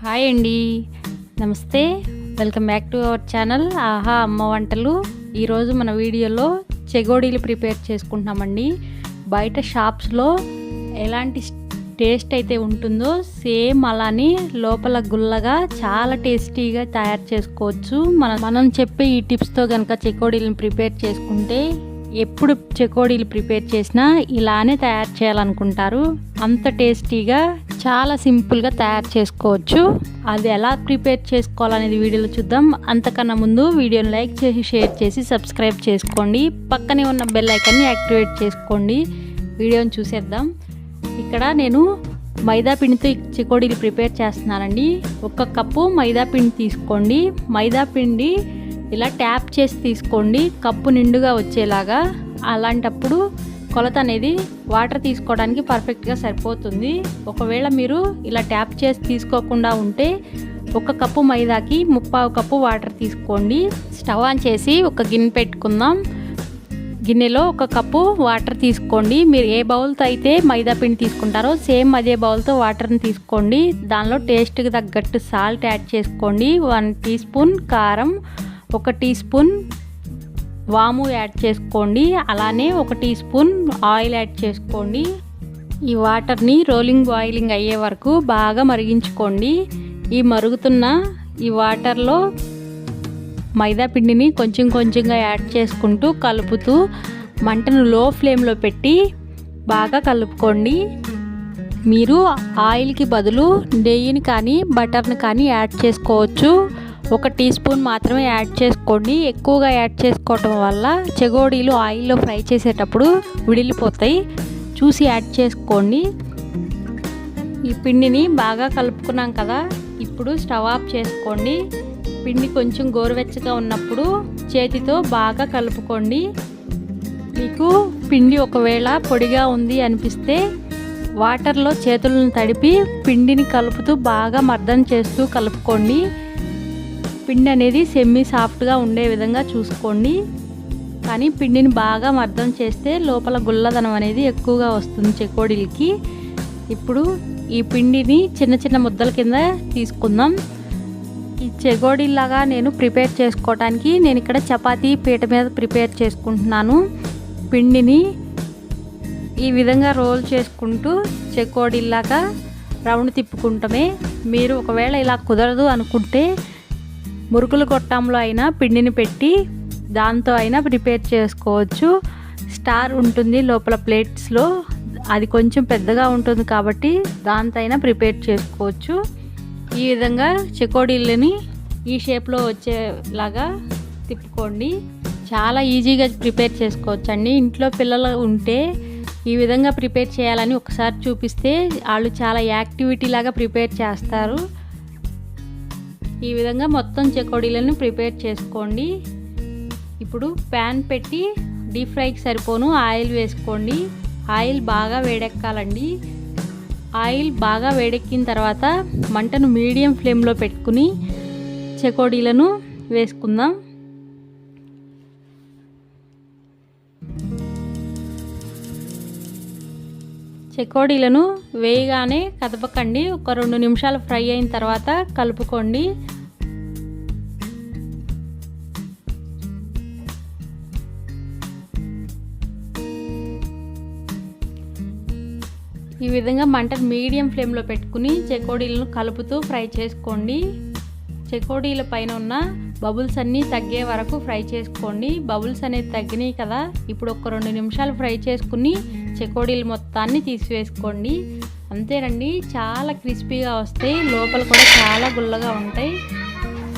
Hi అండి, నమస్తే. Welcome back to our channel ఆహా అమ్మ వంటలు. ఈరోజు మన వీడియోలో చెగోడీలు ప్రిపేర్ చేసుకుంటున్నామండి. బయట షాప్స్లో ఎలాంటి టేస్ట్ అయితే ఉంటుందో సేమ్ అలానే లోపల గుల్లగా చాలా టేస్టీగా తయారు చేసుకోవచ్చు. మనం చెప్పే ఈ టిప్స్తో కనుక చెకోడీలను ప్రిపేర్ చేసుకుంటే ఎప్పుడు చెకోడీలు ప్రిపేర్ చేసినా ఇలానే తయారు చేయాలనుకుంటారు. అంత టేస్టీగా చాలా సింపుల్గా తయారు చేసుకోవచ్చు. అది ఎలా ప్రిపేర్ చేసుకోవాలనేది వీడియోలో చూద్దాం. అంతకన్నా ముందు వీడియోని లైక్ చేసి, షేర్ చేసి, సబ్స్క్రైబ్ చేసుకోండి. పక్కనే ఉన్న బెల్ ఐకాన్ని యాక్టివేట్ చేసుకోండి. వీడియోని చూసేద్దాం. ఇక్కడ నేను మైదా పిండితో చెకోడీలు ప్రిపేర్ చేస్తున్నానండి. 1 కప్పు మైదా పిండి తీసుకోండి. మైదా పిండి ఇలా ట్యాప్ చేసి తీసుకోండి, కప్పు నిండుగా వచ్చేలాగా. అలాంటప్పుడు కొలత అనేది వాటర్ తీసుకోవడానికి పర్ఫెక్ట్గా సరిపోతుంది. ఒకవేళ మీరు ఇలా ట్యాప్ చేసి తీసుకోకుండా ఉంటే 1 కప్పు మైదాకి 3/4 కప్పు వాటర్ తీసుకోండి. స్టవ్ ఆన్ చేసి ఒక గిన్నె పెట్టుకుందాం. గిన్నెలో 1 కప్పు వాటర్ తీసుకోండి. మీరు ఏ బౌల్తో అయితే మైదా పిండి తీసుకుంటారో సేమ్ అదే బౌల్తో వాటర్ని తీసుకోండి. దానిలో టేస్ట్కి తగ్గట్టు సాల్ట్ యాడ్ చేసుకోండి. 1 టీ స్పూన్ కారం, 1 టీ స్పూన్ వాము యాడ్ చేసుకోండి. అలానే 1 టీ స్పూన్ ఆయిల్ యాడ్ చేసుకోండి. ఈ వాటర్ని రోలింగ్ బాయిలింగ్ అయ్యే వరకు బాగా మరిగించుకోండి. ఈ మరుగుతున్న ఈ వాటర్లో మైదా పిండిని కొంచెం కొంచెంగా యాడ్ చేసుకుంటూ కలుపుతూ మంటను లో ఫ్లేమ్లో పెట్టి బాగా కలుపుకోండి. మీరు ఆయిల్కి బదులు నెయ్యిని కానీ బటర్ని కానీ యాడ్ చేసుకోవచ్చు. 1 టీ స్పూన్ మాత్రమే యాడ్ చేసుకోండి. ఎక్కువగా యాడ్ చేసుకోవటం వల్ల చెగోడీలు ఆయిల్లో ఫ్రై చేసేటప్పుడు విడిలిపోతాయి. చూసి యాడ్ చేసుకోండి. ఈ పిండిని బాగా కలుపుకున్నాం కదా, ఇప్పుడు స్టవ్ ఆఫ్ చేసుకోండి. పిండి కొంచెం గోరువెచ్చగా ఉన్నప్పుడు చేతితో బాగా కలుపుకోండి. మీకు పిండి ఒకవేళ పొడిగా ఉంది అనిపిస్తే వాటర్లో చేతులను తడిపి పిండిని కలుపుతూ బాగా మర్దన చేస్తూ కలుపుకోండి. పిండి అనేది సెమీ సాఫ్ట్గా ఉండే విధంగా చూసుకోండి. కానీ పిండిని బాగా మర్దం చేస్తే లోపల గుల్లదనం అనేది ఎక్కువగా వస్తుంది చెకోడీలకి. ఇప్పుడు ఈ పిండిని చిన్న చిన్న ముద్దల కింద తీసుకుందాం. ఈ చెగోడీలాగా నేను ప్రిపేర్ చేసుకోవడానికి నేను ఇక్కడ చపాతీ పీట మీద ప్రిపేర్ చేసుకుంటున్నాను. పిండిని ఈ విధంగా రోల్ చేసుకుంటూ చెకోడీలాగా రౌండ్ తిప్పుకుంటామే. మీరు ఒకవేళ ఇలా కుదరదు అనుకుంటే మురుకులు గొట్టంలో అయినా పిండిని పెట్టి దాంతో అయినా ప్రిపేర్ చేసుకోవచ్చు. స్టార్ ఉంటుంది లోపల ప్లేట్స్లో, అది కొంచెం పెద్దగా ఉంటుంది కాబట్టి దాంతో అయినా ప్రిపేర్ చేసుకోవచ్చు. ఈ విధంగా చెకోడీలని ఈ షేప్లో వచ్చేలాగా తిప్పుకోండి. చాలా ఈజీగా ప్రిపేర్ చేసుకోవచ్చు అండి. ఇంట్లో పిల్లలు ఉంటే ఈ విధంగా ప్రిపేర్ చేయాలని ఒకసారి చూపిస్తే వాళ్ళు చాలా యాక్టివిటీ లాగా ప్రిపేర్ చేస్తారు. ఈ విధంగా మొత్తం చెకోడీలను ప్రిపేర్ చేసుకోండి. ఇప్పుడు ప్యాన్ పెట్టి డీప్ ఫ్రైకి సరిపోను ఆయిల్ వేసుకోండి. ఆయిల్ బాగా వేడెక్కాలండి. ఆయిల్ బాగా వేడెక్కిన తర్వాత మంటను మీడియం ఫ్లేమ్లో పెట్టుకుని చెకోడీలను వేసుకుందాం. చెకోడీలను వేయగానే కదపకండి. ఒక 2 నిమిషాలు ఫ్రై అయిన తర్వాత కలుపుకోండి. ఈ విధంగా మంటను మీడియం ఫ్లేమ్లో పెట్టుకుని చెకోడీలను కలుపుతూ ఫ్రై చేసుకోండి. చెకోడీల పైన ఉన్న బబుల్స్ అన్నీ తగ్గే వరకు ఫ్రై చేసుకోండి. బబుల్స్ అనేది తగ్గినాయి కదా, ఇప్పుడు ఒక 2 నిమిషాలు ఫ్రై చేసుకుని చెకోడీలు మొత్తాన్ని తీసివేసుకోండి. అంతేనండి, చాలా క్రిస్పీగా వస్తాయి, లోపల కూడా చాలా గుల్లగా ఉంటాయి.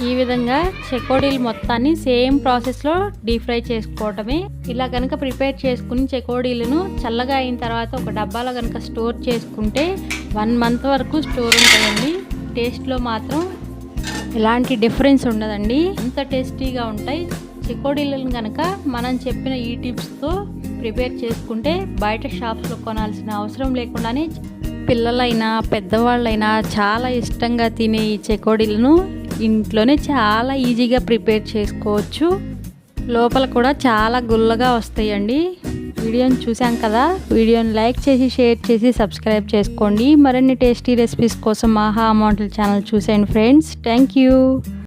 ఈ విధంగా చెకోడీలు మొత్తాన్ని సేమ్ ప్రాసెస్లో డీప్ ఫ్రై చేసుకోవటమే. ఇలా కనుక ప్రిపేర్ చేసుకుని చెకోడీలను చల్లగా అయిన తర్వాత ఒక డబ్బాలో కనుక స్టోర్ చేసుకుంటే 1 మంత్ వరకు స్టోర్ ఉంటాయండి. టేస్ట్లో మాత్రం ఎలాంటి డిఫరెన్స్ ఉండదండి, అంత టేస్టీగా ఉంటాయి. చెకోడీలను కనుక మనం చెప్పిన ఈ టిప్స్తో ప్రిపేర్ చేసుకుంటే బయట షాప్స్లో కొనాల్సిన అవసరం లేకుండానే పిల్లలైనా పెద్దవాళ్ళైనా చాలా ఇష్టంగా తినే ఈ చెకోడీలను ఇంట్లోనే చాలా ఈజీగా ప్రిపేర్ చేసుకోవచ్చు. లోపల కూడా చాలా గుల్లగా వస్తాయండి. వీడియోని చూసాం కదా, వీడియోని లైక్ చేసి షేర్ చేసి సబ్స్క్రైబ్ చేసుకోండి. మరిన్ని టేస్టీ రెసిపీస్ కోసం ఆహా అమ్మ వంటలు ఛానల్ చూసేయండి ఫ్రెండ్స్. Thank you.